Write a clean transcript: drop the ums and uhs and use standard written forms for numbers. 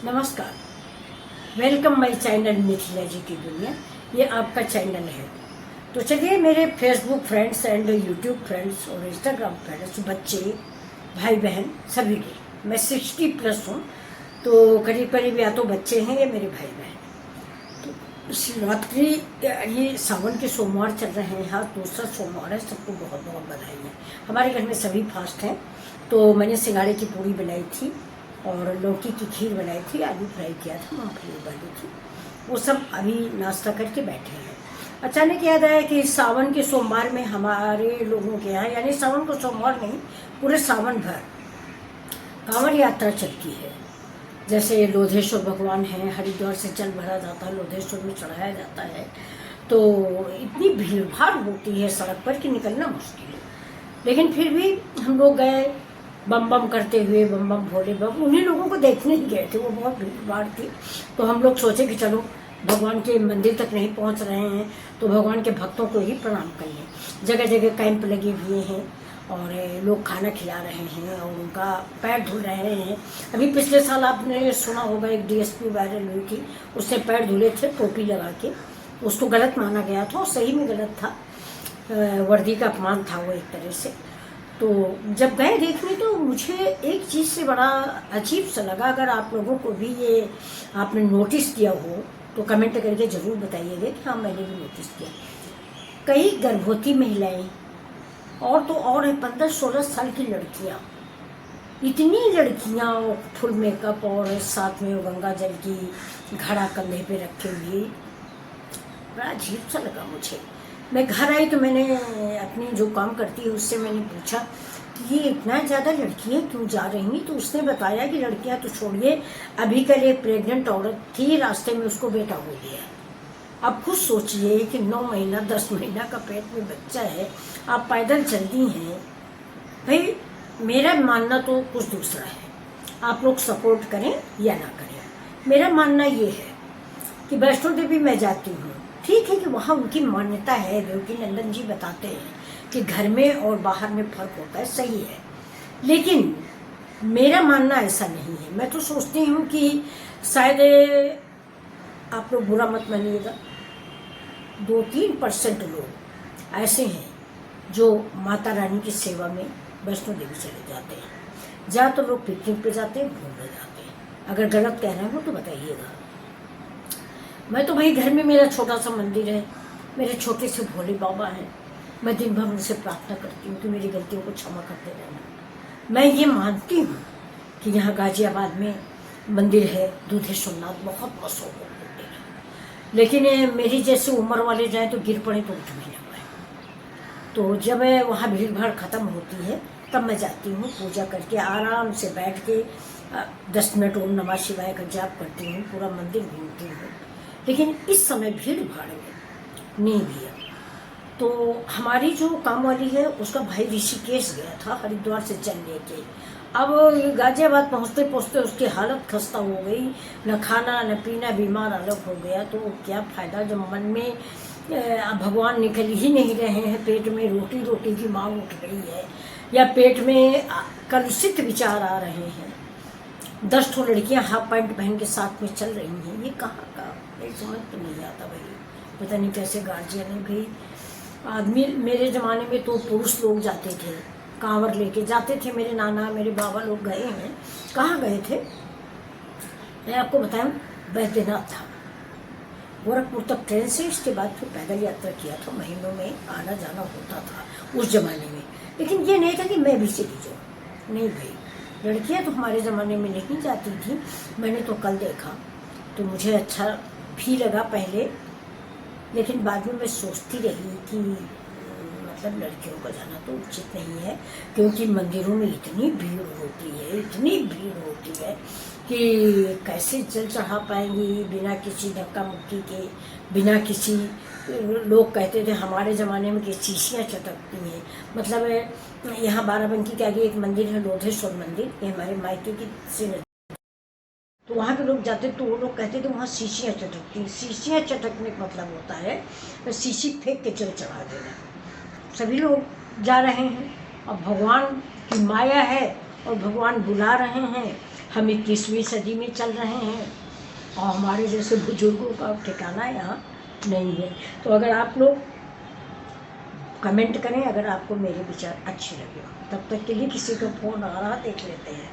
नमस्कार, welcome my channel Mithila जी की दुनिया। ये आपका चैनल है। तो चलिए, मेरे Facebook friends and YouTube friends और इंस्टाग्राम फ्रेंड्स, बच्चे, भाई बहन सभी के, मैं 60+ हूँ। तो करीब करीब या तो बच्चे हैं या मेरे भाई बहन। तो शिवरात्रि, ये सावन के सोमवार चल रहे हैं। हाँ, दूसरा सोमवार है। सबको बहुत बहुत बधाई है। हमारे घर में सभी फास्ट हैं। तो मैंने सिंगाड़े की पूरी बनाई थी और लौकी की खीर बनाई थी, आलू फ्राई किया था, मूंगफली उबाली थी। वो सब अभी नाश्ता करके बैठे हैं। अचानक याद आया कि सावन के सोमवार में हमारे लोगों के यहाँ, यानी सावन को सोमवार नहीं, पूरे सावन भर कांवड़ यात्रा चलती है। जैसे लोधेश्वर भगवान हैं, हरिद्वार से जल भरा जाता है, लोधेश्वर में चढ़ाया जाता है। तो इतनी भीड़ भाड़ होती है सड़क पर कि निकलना मुश्किल है। लेकिन फिर भी हम लोग गए, बम बम करते हुए, बम बम भोले बम। उन्हीं लोगों को देखने ही गए थे, वो बहुत भीड़ भाड़ थी। तो हम लोग सोचे कि चलो, भगवान के मंदिर तक नहीं पहुंच रहे हैं तो भगवान के भक्तों को ही प्रणाम कर लें। जगह जगह कैंप लगे हुए हैं और लोग खाना खिला रहे हैं और उनका पैर धुल रहे हैं। अभी पिछले साल आपने सुना होगा, एक DSP वायरल हुई थी, उसने पैर धुले थे टोपी लगा के। उसको गलत माना गया था और सही में गलत था, वर्दी का अपमान था वो एक तरह से। तो जब गए देखने तो मुझे एक चीज़ से बड़ा अजीब सा लगा। अगर आप लोगों को भी ये आपने नोटिस किया हो तो कमेंट करके ज़रूर बताइएगा कि हाँ, मैंने भी नोटिस किया। कई गर्भवती महिलाएं और तो और है 15-16 साल की लड़कियां, इतनी लड़कियां फुल मेकअप और साथ में गंगा जल की घड़ा कंधे पे रखे हुए, बड़ा अजीब सा लगा मुझे। मैं घर आई तो मैंने अपनी जो काम करती है उससे मैंने पूछा कि ये इतना ज़्यादा लड़कियाँ क्यों जा रही। तो उसने बताया कि लड़कियाँ तो छोड़िए, अभी कल एक प्रेग्नेंट औरत थी, रास्ते में उसको बेटा हो गया। अब खुद सोचिए कि 9 महीना 10 महीना का पेट में बच्चा है, आप पैदल चल दी हैं। भाई, मेरा मानना तो कुछ दूसरा है, आप लोग सपोर्ट करें या ना करें। मेरा मानना ये है कि वैष्णो देवी मैं जाती हूँ, ठीक है कि वहाँ उनकी मान्यता है। देवकी नंदन जी बताते हैं कि घर में और बाहर में फर्क होता है, सही है। लेकिन मेरा मानना ऐसा नहीं है। मैं तो सोचती हूँ कि शायद, आप लोग बुरा मत मानिएगा, 2-3% लोग ऐसे हैं जो माता रानी की सेवा में वैष्णो देवी चले जाते हैं। ज़्यादातर लोग पिकनिक पे जाते हैं, घूमने जाते हैं। अगर गलत कह रहे हो तो बताइएगा। मैं तो भाई, घर में मेरा छोटा सा मंदिर है, मेरे छोटे से भोले बाबा हैं। मैं दिन भर उनसे प्रार्थना करती हूँ कि मेरी गलतियों को क्षमा करते रहना। मैं ये मानती हूँ कि यहाँ गाजियाबाद में मंदिर है दूधेश्वर नाथ, बहुत मशहूर मंदिर है। लेकिन मेरी जैसे उम्र वाले जाए तो गिर पड़े तो उठ भी ना पाए। तो जब वहाँ भीड़ भाड़ ख़त्म होती है तब मैं जाती हूँ, पूजा करके आराम से बैठ के 10 मिनट ओम नमः शिवाय का जाप करती हूँ, पूरा मंदिर घूमती हूँ। लेकिन इस समय भीड़ भाड़ में नहीं भी है। तो हमारी जो काम वाली है उसका भाई ऋषिकेश गया था हरिद्वार से जल लेके। अब गाजियाबाद पहुँचते पहुँचते उसकी हालत खस्ता हो गई, न खाना न पीना, बीमार अलग हो गया। तो क्या फ़ायदा जब मन में भगवान निकल ही नहीं रहे हैं, पेट में रोटी रोटी की मांग उठ रही है, या पेट में कलुषित विचार आ रहे हैं। 10 ठो लड़कियाँ हाफ पैंट पहन के साथ में चल रही हैं, ये कहाँ का? मेरी समझ तो नहीं आता भाई। पता नहीं कैसे गार्जियन है भाई। आदमी, मेरे ज़माने में तो पुरुष लोग जाते थे, कांवर लेके जाते थे। मेरे नाना मेरे बाबा लोग गए हैं। कहाँ गए थे मैं आपको बताऊँ, बैद्यनाथ था, गोरखपुर तक ट्रेन से, इसके बाद फिर पैदल यात्रा किया था। महीनों में आना जाना होता था उस ज़माने में। लेकिन ये नहीं था कि मैं भी चली जाऊँ, नहीं भाई। लड़कियां तो हमारे ज़माने में नहीं जाती थी। मैंने तो कल देखा तो मुझे अच्छा भी लगा पहले, लेकिन बाद में मैं सोचती रही कि मतलब लड़कियों का जाना तो उचित नहीं है, क्योंकि मंदिरों में इतनी भीड़ होती है, इतनी भीड़ होती है कि कैसे जल चढ़ा पाएंगी बिना किसी धक्का मुक्की के, बिना किसी। लोग कहते थे हमारे ज़माने में कि शीशियाँ चटकती हैं। मतलब यहाँ बाराबंकी के आगे एक मंदिर है, लोधेश्वर मंदिर, ये हमारे मायके की से, तो वहाँ के लोग जाते तो वो लोग कहते थे वहाँ शीशियाँ चटकती। शीशियाँ चटकने का मतलब होता है तो शीशी फेंक के जल चढ़ा देना। सभी लोग जा रहे हैं और भगवान की माया है और भगवान बुला रहे हैं हम 21वीं सदी में चल रहे हैं और हमारे जैसे बुजुर्गों का ठिकाना यहाँ नहीं है। तो अगर आप लोग कमेंट करें अगर आपको मेरे विचार अच्छे लगे हो। तब तक के लिए किसी का फ़ोन आ रहा, देख लेते हैं।